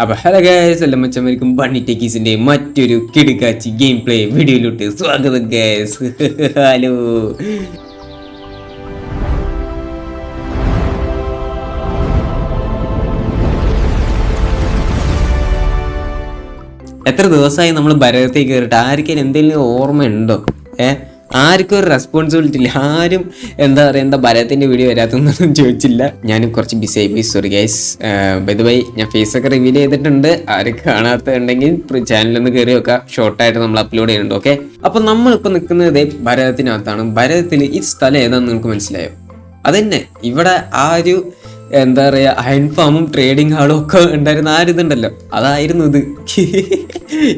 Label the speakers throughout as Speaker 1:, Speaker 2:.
Speaker 1: അപ്പോൾ hello guys, എല്ലാം മച്ചന്മാർക്കും bunny ടെക്കീസിന്റെ മറ്റൊരു കിടുക്കാച്ചി ഗെയിം പ്ലേ വീഡിയോയിലോട്ട് സ്വാഗതം ഗൈസ്. ഹലോ, എത്ര ദിവസമായി നമ്മൾ ഭരതത്തേക്ക് കയറിയിട്ട് ആർക്കും എന്തെങ്കിലും ഓർമ്മയുണ്ടോ? ആർക്കും ഒരു റെസ്പോൺസിബിലിറ്റി ഇല്ല. ആരും എന്താ ഭരതത്തിന്റെ വീഡിയോ വരാത്തൊന്നും ചോദിച്ചില്ല. ഞാൻ കുറച്ച് ബിസി ആയി പോയി, sorry guys. By the way, ഞാൻ ഫേസ് ഒക്കെ റിവീൽ ചെയ്തിട്ടുണ്ട്. ആരും കാണാത്തുണ്ടെങ്കിൽ ചാനലൊന്ന് കയറി വെക്കാം, ഷോർട്ടായിട്ട് നമ്മൾ അപ്ലോഡ് ചെയ്യുന്നുണ്ട്. ഓക്കെ, അപ്പൊ നമ്മളിപ്പോൾ നിൽക്കുന്നത് ഭരതത്തിനകത്താണ്. ഭരതത്തിൽ ഈ സ്ഥലം ഏതാണെന്ന് നിങ്ങൾക്ക് മനസ്സിലായോ? അതന്നെ, ഇവിടെ ആ ഒരു എന്താ പറയുക, അയൺ ഫാമും ട്രേഡിങ് ഹാളും ഒക്കെ ഉണ്ടായിരുന്ന ആ ഒരു ഇതുണ്ടല്ലോ, അതായിരുന്നു ഇത്.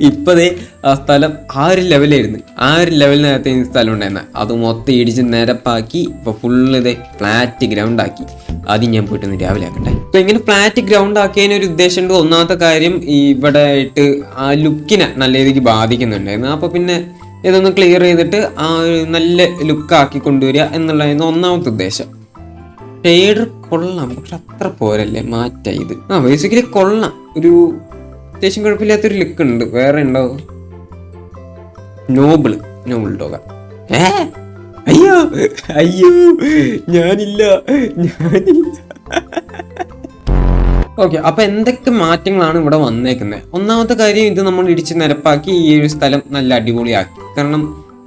Speaker 1: ഇപ്പതേ ആ സ്ഥലം ആ ഒരു ലെവലായിരുന്നു. ആ ഒരു ലെവലിനകത്ത് ഈ സ്ഥലം ഉണ്ടായിരുന്നത് അത് മൊത്തം ഇടിച്ച് നിരപ്പാക്കി ഇപ്പൊ ഫുള്ള് ഇതേ ഫ്ലാറ്റ് ഗ്രൗണ്ട് ആക്കി. ആദ്യം ഞാൻ പോയിട്ട് രാവിലെ ആക്കട്ടെ. അപ്പൊ ഇങ്ങനെ ഫ്ലാറ്റ് ഗ്രൗണ്ട് ആക്കിയതിന് ഒരു ഉദ്ദേശമുണ്ട്. ഒന്നാമത്തെ കാര്യം, ഇവിടെ ആയിട്ട് ആ ലുക്കിനെ നല്ല രീതിക്ക് ബാധിക്കുന്നുണ്ടായിരുന്നു. അപ്പൊ പിന്നെ ഇതൊന്ന് ക്ലിയർ ചെയ്തിട്ട് ആ ഒരു നല്ല ലുക്കാക്കി കൊണ്ടുവരിക എന്നുള്ളതായിരുന്നു ഒന്നാമത്തെ ഉദ്ദേശം. ഷെയ്ഡർ കൊള്ളാം, പക്ഷെ അത്ര പോരല്ലേ, മാറ്റാ ഇത്. ബേസിക്കലി കൊള്ളാം, ഒരു അത്യാവശ്യം കുഴപ്പമില്ലാത്തൊരു ലുക്ക് ഉണ്ട്. വേറെ ഉണ്ടോ? നോബിൾ ഡോഗ. അയ്യോ അയ്യോ, ഞാനില്ല. ഓക്കെ, അപ്പൊ എന്തൊക്കെ മാറ്റങ്ങളാണ് ഇവിടെ വന്നേക്കുന്നത്? ഒന്നാമത്തെ കാര്യം, ഇത് നമ്മൾ ഇടിച്ച് നിരപ്പാക്കി ഈ ഒരു സ്ഥലം നല്ല അടിപൊളിയാക്കി. കാരണം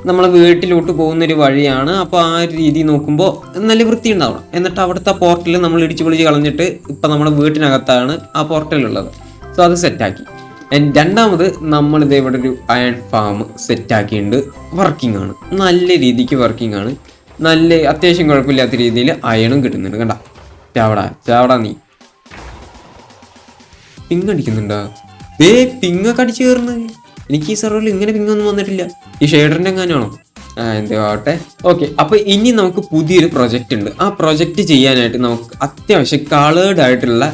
Speaker 1: നമ്മളെ വീട്ടിലോട്ട് പോകുന്നൊരു വഴിയാണ്. അപ്പോൾ ആ ഒരു രീതി നോക്കുമ്പോൾ നല്ല വൃത്തി ഉണ്ടാവണം. എന്നിട്ട് അവിടുത്തെ പോർട്ടൽ നമ്മൾ ഇടിച്ച് പൊളിച്ച് കളഞ്ഞിട്ട് ഇപ്പം നമ്മുടെ വീട്ടിനകത്താണ് ആ പോർട്ടലുള്ളത്. സോ അത് സെറ്റാക്കി. രണ്ടാമത്, നമ്മളിത് ഇവിടെ ഒരു അയൺ ഫാം സെറ്റാക്കിയിട്ടുണ്ട്. വർക്കിംഗ് ആണ്, നല്ല രീതിക്ക് വർക്കിംഗ് ആണ്. നല്ല അത്യാവശ്യം കുഴപ്പമില്ലാത്ത രീതിയിൽ അയണും കിട്ടുന്നുണ്ട്. കണ്ട, ചാവടാ നീ. പിങ് അടിക്കുന്നുണ്ടോ? പിങ്ങൊക്കെ അടിച്ചു കയറുന്നത്. എനിക്ക് ഈ സെർവറിൽ ഇങ്ങനെ പിങ്ങൊന്നും വന്നിട്ടില്ല. ഈ ഷെയ്ഡറിന്റെ എങ്ങനെയാണോ? എന്തോ ആവട്ടെ. ഓക്കെ, അപ്പൊ ഇനി നമുക്ക് പുതിയൊരു പ്രൊജക്റ്റ് ഉണ്ട്. ആ പ്രൊജക്റ്റ് ചെയ്യാനായിട്ട് നമുക്ക് അത്യാവശ്യം കളേർഡ് ആയിട്ടുള്ള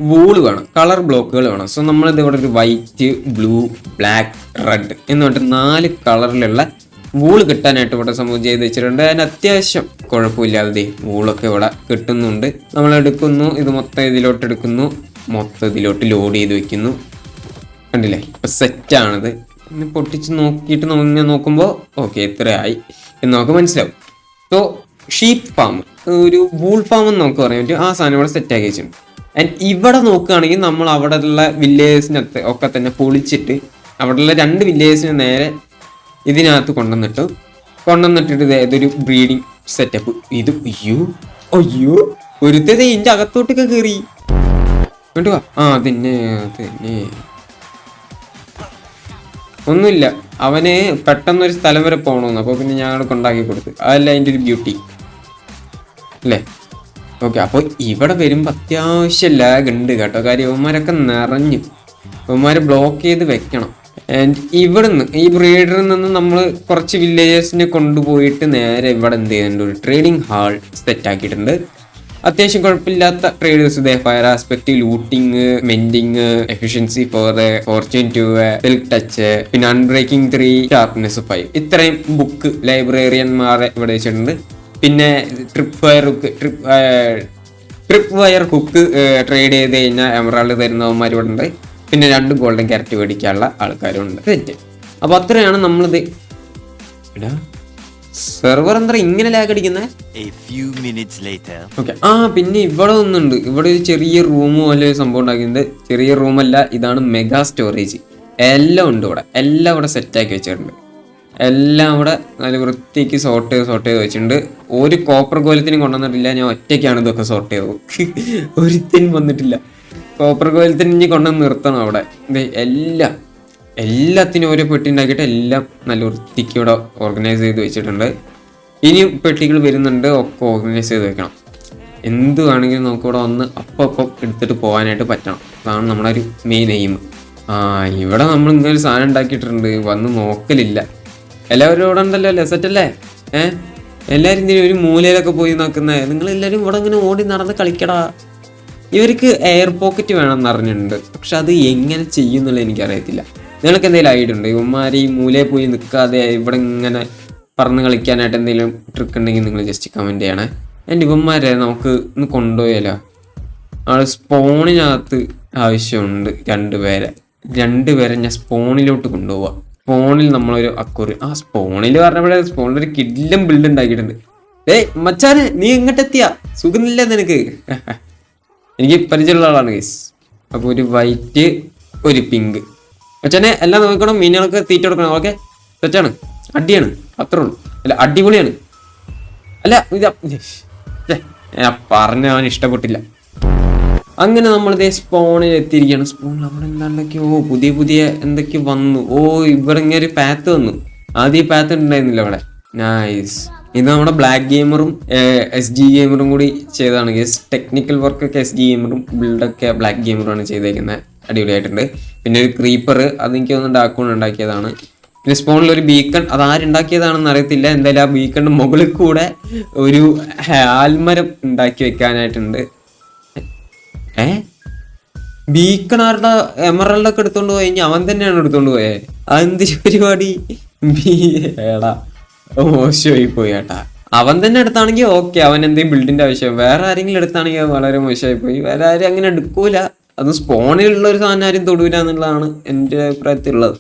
Speaker 1: വൂള് വേണം, കളർ ബ്ലോക്കുകൾ വേണം. സോ നമ്മളിത് ഇവിടെ ഒരു വൈറ്റ്, ബ്ലൂ, ബ്ലാക്ക്, റെഡ് എന്ന് പറഞ്ഞിട്ട് 4 കളറിലുള്ള വൂള് കിട്ടാനായിട്ട് ഇവിടെ സംഭവം ചെയ്ത് വെച്ചിട്ടുണ്ട്. അതിന് അത്യാവശ്യം കുഴപ്പമില്ലാതെ വൂളൊക്കെ ഇവിടെ കിട്ടുന്നുണ്ട്. നമ്മൾ എടുക്കുന്നു, ഇത് മൊത്തം ഇതിലോട്ട് എടുക്കുന്നു, മൊത്തം ഇതിലോട്ട് ലോഡ് ചെയ്ത് വെക്കുന്നു. കണ്ടില്ലേ, ഇപ്പൊ സെറ്റാണിത്. ഇനി പൊട്ടിച്ച് നോക്കിയിട്ട് ഇങ്ങനെ നോക്കുമ്പോൾ ഓക്കെ, എത്രയായി എന്ന് നമുക്ക് മനസ്സിലാവും. സോ ഷീപ്പ് ഫാം, ഒരു വൂൾ ഫാം എന്ന് നമുക്ക് പറയാൻ പറ്റും. ആ സാധനം ഇവിടെ സെറ്റാക്കി വെച്ചിട്ടുണ്ട്. ആൻഡ് ഇവിടെ നോക്കുകയാണെങ്കിൽ നമ്മൾ അവിടെ ഉള്ള വില്ലേജസിനകത്ത് ഒക്കെ തന്നെ പൊളിച്ചിട്ട് അവിടെയുള്ള 2 വില്ലേജസിന് നേരെ ഇതിനകത്ത് കൊണ്ടുവന്നിട്ടിട്ട് ഇതൊരു ബ്രീഡിങ് സെറ്റപ്പ്. ഇത് അയ്യോ ഒരുത്തത് ഇതിൻ്റെ അകത്തോട്ടൊക്കെ കയറി കേട്ടോ. അതന്നെ ഒന്നുമില്ല, അവന് പെട്ടെന്നൊരു സ്ഥലം വരെ പോകണമെന്ന്. അപ്പോൾ പിന്നെ ഞങ്ങൾ കൊണ്ടാക്കി കൊടുത്ത്. അതല്ല അതിൻ്റെ ഒരു ബ്യൂട്ടി അല്ലേ? ഓക്കെ, അപ്പോൾ ഇവിടെ വരുമ്പോൾ അത്യാവശ്യം ലാഗ് ഉണ്ട് കേട്ടോ. കാര്യം ഇവന്മാരൊക്കെ നിറഞ്ഞു, ഇവന്മാരെ ബ്ലോക്ക് ചെയ്ത് വെക്കണം. ആൻഡ് ഇവിടുന്ന് ഈ ബ്രീഡറിൽ നിന്ന് നമ്മൾ കുറച്ച് വില്ലേജേഴ്സിനെ കൊണ്ടുപോയിട്ട് നേരെ ഇവിടെ എന്ത് ചെയ്യുന്നുണ്ട്, ഒരു ട്രേഡിംഗ് ഹാൾ സെറ്റാക്കിയിട്ടുണ്ട്. അത്യാവശ്യം കുഴപ്പമില്ലാത്ത ട്രേഡേഴ്സ്, ഇതേ fire aspect, looting, mending, efficiency 4, Fortune 2, silk touch, പിന്നെ അൺബ്രേക്കിംഗ് 3, ഷാർപ്നെസ് 5. ഇത്രയും ബുക്ക് ലൈബ്രറിയന്മാരെ ഇവിടെ വെച്ചിട്ടുണ്ട്. പിന്നെ ട്രിപ്പ് വയർ ഹുക്ക് ട്രേഡ് ചെയ്ത് കഴിഞ്ഞാൽ എമറാൾഡ് തരുന്നവന്മാർ ഇവിടെ ഉണ്ട്. പിന്നെ 2 ഗോൾഡൻ ക്യാരറ്റ് മേടിക്കാനുള്ള ആൾക്കാരും ഉണ്ട്. സെറ്റ്. അപ്പൊ അത്രയാണ് നമ്മളിത്. സെർവർ എന്താ ഇങ്ങനെ ലാഗ് അടിക്കുന്നത്? ഓക്കെ, പിന്നെ ഇവിടെ ഒന്നുണ്ട്. ഇവിടെ ഒരു ചെറിയ റൂം പോലെ ഒരു സംഭവം ഉണ്ടാക്കിയിട്ടുണ്ട്. ചെറിയ റൂമല്ല, ഇതാണ് മെഗാ സ്റ്റോറേജ്. എല്ലാം ഉണ്ട് ഇവിടെ, എല്ലാം ഇവിടെ സെറ്റാക്കി വെച്ചിട്ടുണ്ട്. എല്ലാം ഇവിടെ നല്ല വൃത്തിക്ക് സോർട്ട് ചെയ്ത് വെച്ചിട്ടുണ്ട്. ഒരു കോപ്പർ കോലത്തിനും കൊണ്ടുവന്നിട്ടില്ല. ഞാൻ ഒറ്റയ്ക്കാണ് ഇതൊക്കെ സോർട്ട് ചെയ്തത്. ഒരുത്തിനും വന്നിട്ടില്ല. കോപ്പർ കോലത്തിന് ഇനി കൊണ്ടുവന്ന് നിർത്തണം അവിടെ. എല്ലാത്തിനും ഓരോ പെട്ടി ഉണ്ടാക്കിയിട്ട് എല്ലാം നല്ല വൃത്തിക്ക് ഇവിടെ ഓർഗനൈസ് ചെയ്ത് വെച്ചിട്ടുണ്ട്. ഇനിയും പെട്ടികൾ വരുന്നുണ്ട്, ഒക്കെ ഓർഗനൈസ് ചെയ്ത് വെക്കണം. എന്ത് വേണമെങ്കിലും നമുക്കിവിടെ വന്ന് അപ്പം എടുത്തിട്ട് പോകാനായിട്ട് പറ്റണം. അതാണ് നമ്മുടെ ഒരു മെയിൻ എയിം. ഇവിടെ നമ്മൾ ഇങ്ങനെ ഒരു സാധനം ഉണ്ടാക്കിയിട്ടുണ്ട്, വന്ന് നോക്കലില്ല. എല്ലാവരും ഇവിടെ ഉണ്ടല്ലോ അല്ലേ, സെറ്റല്ലേ? എല്ലാവരും ഇതിന് ഒരു മൂലയിലൊക്കെ പോയി നോക്കുന്നത്. നിങ്ങളെല്ലാവരും ഇവിടെ ഇങ്ങനെ ഓടി നടന്ന് കളിക്കടാ. ഇവർക്ക് എയർ പോക്കറ്റ് വേണമെന്ന് അറിഞ്ഞിട്ടുണ്ട്, പക്ഷെ അത് എങ്ങനെ ചെയ്യുന്നുള്ളത് എനിക്കറിയത്തില്ല. നിങ്ങൾക്ക് എന്തെങ്കിലും ഐഡിയ ഉണ്ട്? ഇവന്മാർ ഈ മൂലയിൽ പോയി നിൽക്കാതെ ഇവിടെ ഇങ്ങനെ പറന്ന് കളിക്കാനായിട്ട് എന്തെങ്കിലും ട്രിക്ക് ഉണ്ടെങ്കിൽ നിങ്ങൾ ജസ്റ്റ് കമൻറ്റ് ചെയ്യണേ. ഇവന്മാരെ നമുക്ക് ഇന്ന് കൊണ്ടുപോയാലോ? സ്പോണിനകത്ത് ആവശ്യമുണ്ട്. രണ്ടുപേരെ ഞാൻ സ്പോണിലോട്ട് കൊണ്ടുപോവാം. സ്പോണിൽ നമ്മളൊരു അക്വറി, സ്പോണിൽ പറഞ്ഞപ്പോഴേ സ്പോണിലൊരു കിഡിലും ബിൽഡ് ഉണ്ടാക്കിയിട്ടുണ്ട്. മച്ചാനെ, നീ എങ്ങോട്ടെത്തിയാ? സുഖമില്ല നിനക്ക്? എനിക്ക് പരിചയമുള്ള ആളാണ് ഗൈസ്. അപ്പോൾ ഒരു വൈറ്റ്, ഒരു പിങ്ക്. മച്ചാനെ എല്ലാം നോക്കണം, മീനുകൾക്ക് തീറ്റ കൊടുക്കണം. ഓക്കെ, തെറ്റാണ്, അടിയാണ്, അത്രേ ഉള്ളൂ. അല്ല, അടിപൊളിയാണ്. അല്ല, ഞാൻ പറഞ്ഞ അവൻ ഇഷ്ടപ്പെട്ടില്ല. അങ്ങനെ നമ്മളിതേ സ്പോണിൽ എത്തിയിരിക്കുകയാണ്. സ്പോണിൽ അവിടെ എന്താണ്ടൊക്കെയോ പുതിയ എന്തൊക്കെയോ വന്നു. ഇവിടെ ഇങ്ങനെ ഒരു പാത്ത് വന്നു. ആദ്യം ഈ പാത്ത് ഉണ്ടായിരുന്നില്ല ഇവിടെ. നൈസ്. ഇത് നമ്മുടെ ബ്ലാക്ക് ഗെയിമറും SG ഗെയിമറും കൂടി ചെയ്തതാണ് ഗൈസ്. ടെക്നിക്കൽ വർക്കൊക്കെ SG ഗെയിമറും, ബിൽഡൊക്കെ ബ്ലാക്ക് ഗെയിമറുമാണ് ചെയ്തേക്കുന്നത്. അടിപൊളിയായിട്ടുണ്ട്. പിന്നെ ഒരു ക്രീപ്പർ, അതെനിക്ക് ഒന്ന് ഡാക്കൂൺ ഉണ്ടാക്കിയതാണ്. പിന്നെ സ്പോണിൽ ഒരു ബീക്കൺ, അത് ആരുണ്ടാക്കിയതാണെന്ന് അറിയത്തില്ല. എന്തായാലും ആ ബീക്കണിന്റെ മുകളിൽ കൂടെ ഒരു ആൽമരം ഉണ്ടാക്കി വെക്കാനായിട്ടുണ്ട്. ബീക്കണാരുടെ എമറൽഡൊക്കെ എടുത്തോണ്ട് പോയി കഴിഞ്ഞാൽ അവൻ തന്നെയാണ് എടുത്തോണ്ട് പോയേ. അതെന്ത് പരിപാടി? ഏടാ, മോശമായി പോയി ഏട്ടാ. അവൻ തന്നെ എടുത്താണെങ്കിൽ ഓക്കെ, അവൻ എന്തെങ്കിലും ബിൽഡിന്റെ ആവശ്യം. വേറെ ആരെങ്കിലും എടുത്താണെങ്കിൽ അത് വളരെ മോശമായി പോയി. വേറെ ആരും അങ്ങനെ എടുക്കൂല. അത് സ്പോണിലുള്ള ഒരു സാധനം ആരും തൊടൂല എന്നുള്ളതാണ് എൻ്റെ അഭിപ്രായത്തിലുള്ളത്.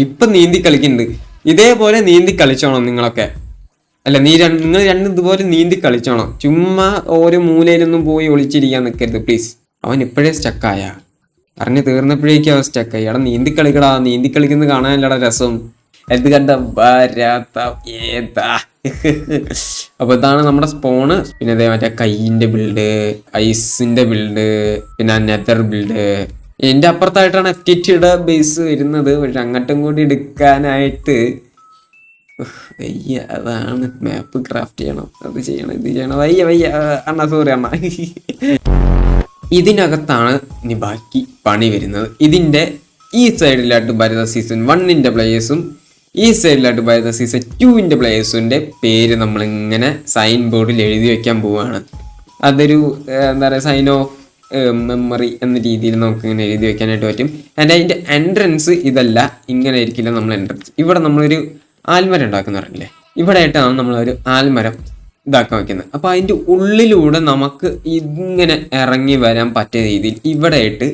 Speaker 1: ഇപ്പൊ നീന്തി കളിക്കുന്നുണ്ട്. ഇതേപോലെ നീന്തി കളിച്ചോണം നിങ്ങളൊക്കെ. അല്ല, നിങ്ങൾ രണ്ടും ഇതുപോലെ നീന്തി കളിച്ചോണം. ചുമ്മാ ഓരോ മൂലയിലൊന്നും പോയി ഒളിച്ചിരിക്കാൻ നിൽക്കരുത് പ്ലീസ്. അവൻ ഇപ്പോഴേ സ്റ്റക്കായ, പറഞ്ഞു തീർന്നപ്പോഴേക്കും അവൻ സ്റ്റക്കായി. എടാ നീന്തി കളിക്കടാ, നീന്തി കളിക്കുന്നത് കാണാനല്ലടാ രസം. ഇത് കണ്ട ഏതാ. അപ്പൊ ഇതാണ് നമ്മുടെ സ്പോണ്. പിന്നെ അതേ മറ്റേ കൈയിന്റെ ബിൽഡ്, ഐസിന്റെ ബിൽഡ്, പിന്നെ നെതർ ബിൽഡ്. എന്റെ അപ്പുറത്തായിട്ടാണ് FTTയുടെ ബേസ് വരുന്നത്. പക്ഷെ അങ്ങോട്ടും കൂടി എടുക്കാനായിട്ട് വയ്യ. അതാണ് മാപ്പ് ക്രാഫ്റ്റ് ചെയ്യണം, അത് ചെയ്യണം, ഇത് ചെയ്യണം. വയ്യ അണ്ണ, സോറി അണ്ണ. ഇതിനകത്താണ് ഇനി ബാക്കി പണി വരുന്നത്. ഇതിന്റെ ഈ സൈഡിലായിട്ട് വരുന്ന സീസൺ 1ന്റെ പ്ലേയേഴ്സും ഈ സൈഡിലായിട്ട് വരുന്ന സീസൺ 2ന്റെ പ്ലേയേഴ്സിന്റെ പേര് നമ്മളിങ്ങനെ സൈൻ ബോർഡിൽ എഴുതി വെക്കാൻ പോവുകയാണ്. അതൊരു എന്താ പറയുക, സൈൻ ഓഫ് മെമ്മറി എന്ന രീതിയിൽ നമുക്ക് ഇങ്ങനെ എഴുതി വെക്കാനായിട്ട് പറ്റും. അതിൻ്റെ എൻട്രൻസ് ഇതല്ല, ഇങ്ങനെ ആയിരിക്കില്ല നമ്മൾ എൻട്രൻസ്. ഇവിടെ നമ്മളൊരു ആൽമരം ഉണ്ടാക്കുന്നവരല്ലേ, ഇവിടെ ആയിട്ടാണ് നമ്മളൊരു ആൽമരം ഇതാക്കാൻ വെക്കുന്നത്. അപ്പോൾ അതിൻ്റെ ഉള്ളിലൂടെ നമുക്ക് ഇങ്ങനെ ഇറങ്ങി വരാൻ പറ്റിയ രീതിയിൽ ഇവിടെ ആയിട്ട്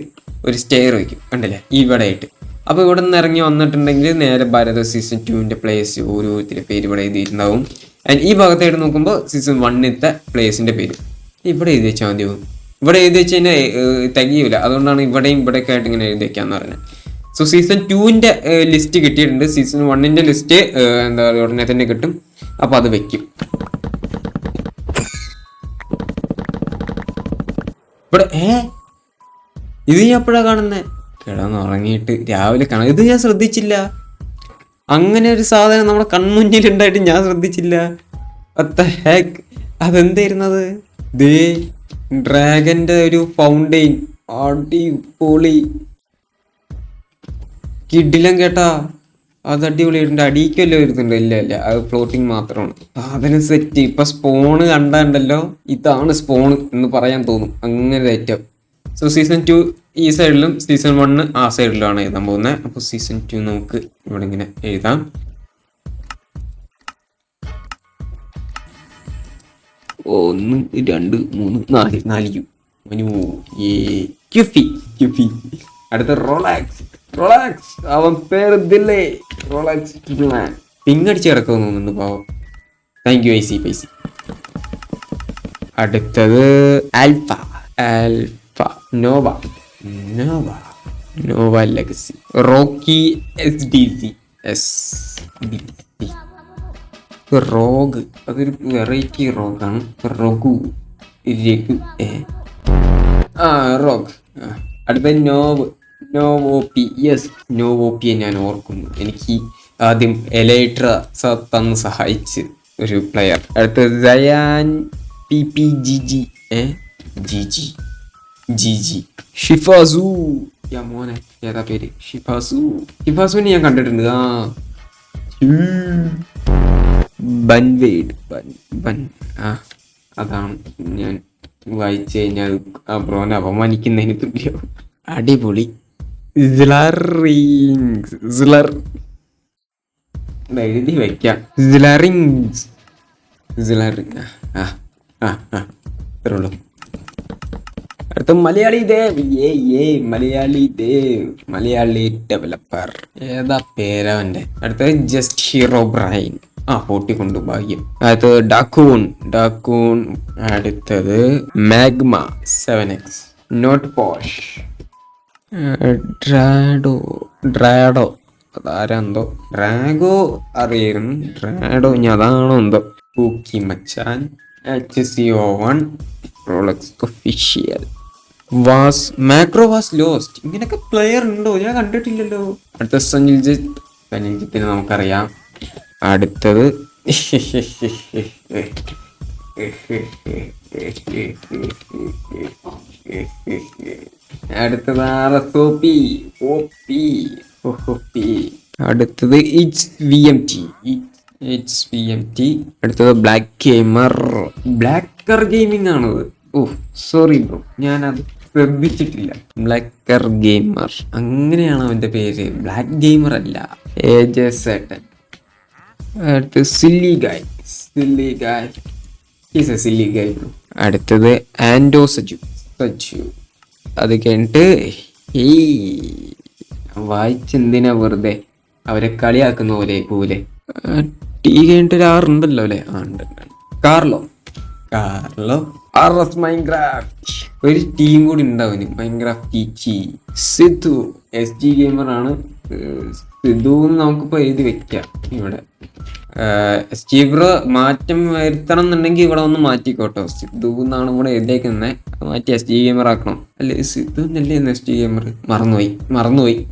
Speaker 1: ഒരു സ്റ്റെയർ വയ്ക്കും, കണ്ടില്ലേ, ഇവിടെ ആയിട്ട്. അപ്പോൾ ഇവിടെ നിന്ന് ഇറങ്ങി വന്നിട്ടുണ്ടെങ്കിൽ നേരെ ഭാരത സീസൺ 2ന്റെ പ്ലേസ് ഓരോരുത്തരുടെ പേര് ഇവിടെ എഴുതിയിട്ടുണ്ടാവും. ആൻഡ് ഈ ഭാഗത്തായിട്ട് നോക്കുമ്പോൾ സീസൺ 1ത്തെ പ്ലേസിൻ്റെ പേര് ഇവിടെ എഴുതി വെച്ചാൽ മതിയാവും. ഇവിടെ എഴുതി വെച്ച് കഴിഞ്ഞാൽ തികയൂല. അതുകൊണ്ടാണ് ഇവിടെയും ഇവിടെയൊക്കെ ആയിട്ട് ഇങ്ങനെ എഴുതി വെക്കാന്ന് പറഞ്ഞത്. സോ സീസൺ 2ന്റെ ലിസ്റ്റ് കിട്ടിയിട്ടുണ്ട്. സീസൺ 1ന്റെ ലിസ്റ്റ് എന്താ പറയുക ഉടനെ തന്നെ കിട്ടും. അപ്പോൾ അത് വെക്കും. ഇവിടെ ഇത് ഞാൻ എപ്പോഴാണ് കാണുന്നത്? കിടന്നുറങ്ങിയിട്ട് രാവിലെ കാണാം. ഇത് ഞാൻ ശ്രദ്ധിച്ചില്ല. അങ്ങനെ ഒരു സാധനം നമ്മുടെ കൺമുന്നിലുണ്ടായിട്ട് ഞാൻ ശ്രദ്ധിച്ചില്ല. അതെന്തായിരുന്നത്? ദേ ഡ്രാഗന്റെ ഒരു ഫൗണ്ടെയിൻ, അടിപൊളി കിഡിലും കേട്ടാ. അത് അടിപൊളിയായിട്ടുണ്ട്. അടിക്കല്ലോ വരുന്നുണ്ട്. ഇല്ല അത് ഫ്ലോട്ടിങ് മാത്രമാണ്. സാധനം സെറ്റ്. ഇപ്പൊ സ്പോണ് കണ്ടല്ലോ, ഇതാണ് സ്പോണ് എന്ന് പറയാൻ തോന്നും. അങ്ങനെ ഐറ്റം. സോ സീസൺ 2 ഈ സൈഡിലും സീസൺ 1 ആ സൈഡിലുമാണ് എഴുതാൻ പോകുന്നത്. അപ്പോൾ സീസൺ 2 നമുക്ക് ഇവിടെ ഇങ്ങനെ എഴുതാം. 1 2 3 4 ക്യുഫി. അടുത്ത റോളാക്സ്. അവൻ പേര് ദില്ലേ, റോളാക്സ്. പിങ്ങടിച്ച് കിടക്കുമെന്ന് തോന്നുന്നുണ്ട് പാവം. താങ്ക് യു ഐസി പൈസി. അടുത്തത് alpha nova legacy. Rocky SDC. Rogue, അതൊരു വെറൈറ്റി റോഗാണ്. റോഗ്. അടുത്ത നോവോപ്പി. യെസ്, നോവോപ്പിയെ ഞാൻ ഓർക്കുന്നു. എനിക്ക് ആദ്യം എലൈട്ര തന്ന് സഹായിച്ച് ഒരു പ്ലെയർ. അടുത്തത് സയാൻ PPGG. ജിജി. ഷിഫാസു. മോനെ ഏതാ പേര്? ഷിഫാസുവിനെ ഞാൻ കണ്ടിട്ടുണ്ട്. ബൻവേഡ്. അതാണ് ഞാൻ വായിച്ചു കഴിഞ്ഞാൽ ബ്രോനെ അപമാനിക്കുന്നതിന് തുല്യം. അടിപൊളി. എഴുതി വെക്കാം. ഇത്രേ ഉള്ളൂ. അടുത്ത മലയാളി ദേവ്. മലയാളി ഡെവലപ്പർ. ഏതാ പേരവന്റെ? അടുത്തത് ജസ്റ്റ് ഹീറോ ബ്രൈൻ. 40 കൊണ്ട് ഭാഗ്യം. അടുത്തത് ഡാക്കൂൺ. അടുത്തത് മാഗ്മ 7x. Not posh. ഡ്രാഡോ അതാരെന്തോ. ഡ്രാഗോ അറിയായിരുന്നു. ഡ്രാഡോ ഇനി അതാണോ എന്തോ. പൂക്കി മച്ചാൻ. HCO1 Rolex official. Macro was lost. ഇങ്ങനൊക്കെ പ്ലെയർ ഉണ്ടോ? ഞാൻ കണ്ടിട്ടില്ലല്ലോ. അടുത്ത സനിൽജിത്തിനെ നമുക്കറിയാം. അടുത്തത് അടുത്തത് HVMT. അടുത്തത് ബ്ലാക്കർ ഗെയിമിംഗ് ആണത്. സോറി ബ്രോ, ഞാനത് ശ്രദ്ധിച്ചിട്ടില്ല. ബ്ലാക്കർ ഗെയിമർ അങ്ങനെയാണ് അവന്റെ പേര്. ബ്ലാക്ക് ഗെയിമർ അല്ല. AJ7. അടുത്തത് സില്ലി ഗായ്. അടുത്തത് ആൻഡോ സജു. അത് കഴിഞ്ഞിട്ട് വായിച്ചെന്തിനാ വെറുതെ അവരെ കളിയാക്കുന്ന പോലെ. ടീ കഴിഞ്ഞിട്ട് ഒരു 6 ഉണ്ടല്ലോ അല്ലേ? ഉണ്ട്. Carlo RS Minecraft. ഒരു ടീം കൂടി ഉണ്ടാവും മൈൻക്രാഫ്റ്റ്. സിദ്ധു SG ഗെയിമർ ആണ്. സിദ്ധു നമുക്കിപ്പോ എഴുതി വെക്കാം ഇവിടെ. സ്റ്റീബ്രോ മാറ്റം വരുത്തണം എന്നുണ്ടെങ്കിൽ ഇവിടെ ഒന്ന് മാറ്റിക്കോട്ടോ. സിദ്ധു എന്നാണ് ഇവിടെ എഴുതിയേക്കുന്നത്. മാറ്റി SG ഗെയിമർ ആക്കണം. അല്ലേ സിദ്ധു എന്നല്ലേ SG ഗെയിമർ? മറന്നുപോയി.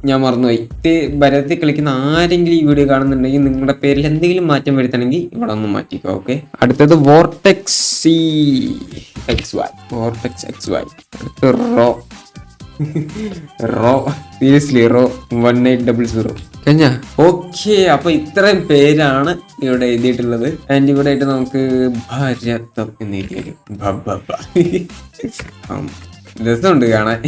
Speaker 1: ഞാൻ മറന്നുപോയി. ഭരതത്തിൽ കളിക്കുന്ന ആരെങ്കിലും ഈ വീഡിയോ കാണുന്നുണ്ടെങ്കിൽ നിങ്ങളുടെ പേരിൽ എന്തെങ്കിലും മാറ്റം വരുത്തണമെങ്കിൽ ഇവിടെ ഒന്ന് മാറ്റിക്കോ. ഓക്കെ. അടുത്തത് വോർട്ടെക്സ് XY. അടുത്ത റോ സീരിയസ്ലി 1800 കഴിഞ്ഞ. ഓക്കെ, അപ്പൊ ഇത്രയും പേരാണ് ഇവിടെ എഴുതിയിട്ടുള്ളത്. ആൻഡ് ഇവിടെ ആയിട്ട് നമുക്ക് ഭാരതം എന്ന് എഴുതിയാലും രസമുണ്ട് കാണാൻ.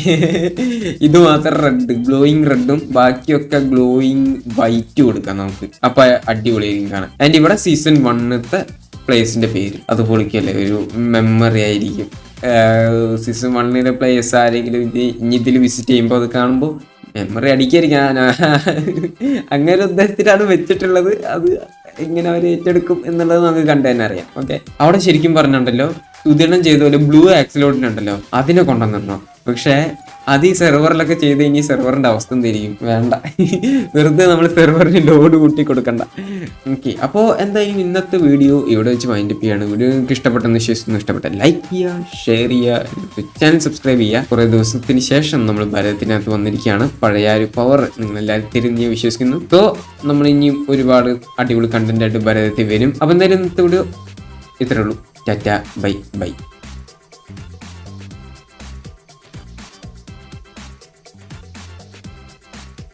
Speaker 1: ഇത് മാത്രം റെഡ്, ഗ്ലോയിങ് റെഡും ബാക്കിയൊക്കെ ഗ്ലോയിങ് വൈറ്റ് കൊടുക്കാം നമുക്ക്. അപ്പൊ അടിപൊളിയായിരിക്കും കാണാൻ. ആൻഡ് ഇവിടെ സീസൺ 1 പ്ലേസിന്റെ പേര് അത് പൊളിക്കല്ലേ, ഒരു മെമ്മറി ആയിരിക്കും. സീസൺ 1 പ്ലേയേഴ്സ് ആരെങ്കിലും ഇതിൽ വിസിറ്റ് ചെയ്യുമ്പോൾ അത് കാണുമ്പോൾ മെമ്മറി അടിക്കാതിരിക്കാൻ അങ്ങനെ ഉദ്ദേശത്തിലാണ് വെച്ചിട്ടുള്ളത്. അത് ഇങ്ങനെ അവർ ഏറ്റെടുക്കും എന്നുള്ളത് നമുക്ക് കണ്ടു തന്നെ അറിയാം. ഓക്കെ, അവിടെ ശരിക്കും പറഞ്ഞിട്ടുണ്ടല്ലോ ഉദാഹരണം ചെയ്ത പോലെ ബ്ലൂ ആക്സിലോട്ടിനുണ്ടല്ലോ അതിനെ കൊണ്ടുവന്നിടണോ. പക്ഷേ അത് ഈ സെർവറിലൊക്കെ ചെയ്ത് കഴിഞ്ഞാൽ സെർവറിന്റെ അവസ്ഥ എന്തായിരിക്കും? വേണ്ട, വെറുതെ നമ്മൾ സെർവറിന് ലോഡ് കൂട്ടി കൊടുക്കണ്ട. ഓക്കെ, അപ്പോൾ എന്തായാലും ഇന്നത്തെ വീഡിയോ ഇവിടെ വെച്ച് വൈൻഡപ്പ് ചെയ്യാണ്. വീഡിയോ നിങ്ങൾക്ക് ഇഷ്ടപ്പെട്ടെന്ന് വിശ്വസിക്കുന്നു. ഇഷ്ടപ്പെട്ട ലൈക്ക് ചെയ്യുക, ഷെയർ ചെയ്യുക, ചാനൽ സബ്സ്ക്രൈബ് ചെയ്യുക. കുറേ ദിവസത്തിന് ശേഷം നമ്മൾ ഭരതത്തിനകത്ത് വന്നിരിക്കുകയാണ്. പഴയ ഒരു പവർ നിങ്ങളെല്ലാവരും തിരിഞ്ഞ് വിശ്വസിക്കുന്നു. സോ നമ്മൾ ഇനിയും ഒരുപാട് അടിപൊളി കണ്ടന്റ് ആയിട്ട് ഭരതത്തിൽ വരും. അപ്പോൾ എന്തായാലും ഇന്നത്തെ വീഡിയോ ഇത്രേ ഉള്ളൂ. ടാറ്റ, ബൈ.